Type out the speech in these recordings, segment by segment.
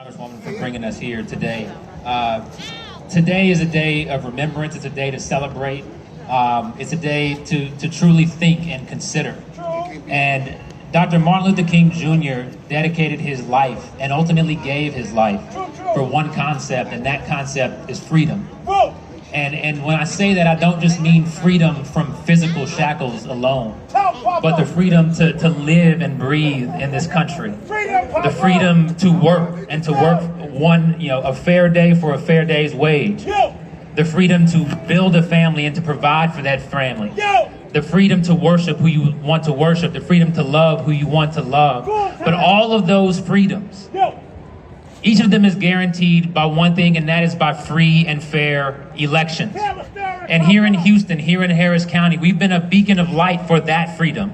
Congresswoman, for bringing us here today. Today is a day of remembrance. It's a day to celebrate. It's a day to truly think and consider. And Dr. Martin Luther King Jr. dedicated his life and ultimately gave his life for one concept, and that concept is freedom. And when I say that, I don't just mean freedom from physical shackles alone, but the freedom to live and breathe in this country. The freedom to work, and to work a fair day for a fair day's wage. The freedom to build a family and to provide for that family. The freedom to worship who you want to worship. The freedom to love who you want to love. But all of those freedoms, each of them is guaranteed by one thing, and that is by free and fair elections. And here in Houston, here in Harris County, we've been a beacon of light for that freedom.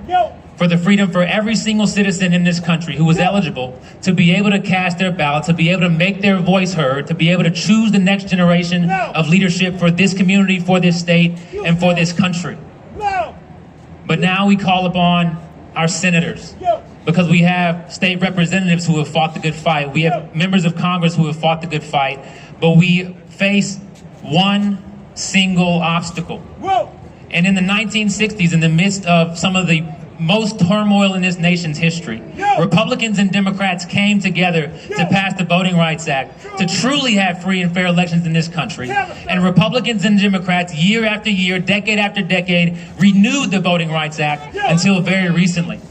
For the freedom for every single citizen in this country who is eligible to be able to cast their ballot, to be able to make their voice heard, to be able to choose the next generation of leadership for this community, for this state, and for this country. But now we call upon our senators, because we have state representatives who have fought the good fight. We have members of Congress who have fought the good fight. But we face one single obstacle. And in the 1960s, in the midst of some of the most turmoil in this nation's history, Republicans and Democrats came together to pass the Voting Rights Act, to truly have free and fair elections in this country. And Republicans and Democrats, year after year, decade after decade, renewed the Voting Rights Act until very recently.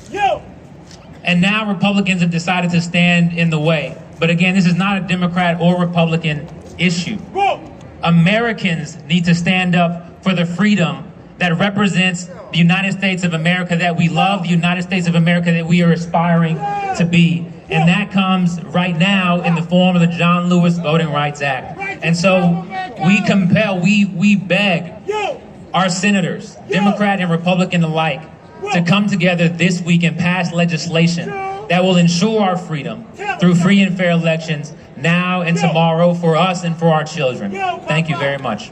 And now Republicans have decided to stand in the way. But again, this is not a Democrat or Republican issue. Americans need to stand up for the freedom that represents the United States of America that we love, the United States of America that we are aspiring to be. And that comes right now in the form of the John Lewis Voting Rights Act. And so we beg our senators, Democrat and Republican alike, to come together this week and pass legislation that will ensure our freedom through free and fair elections now and tomorrow for us and for our children. Thank you very much.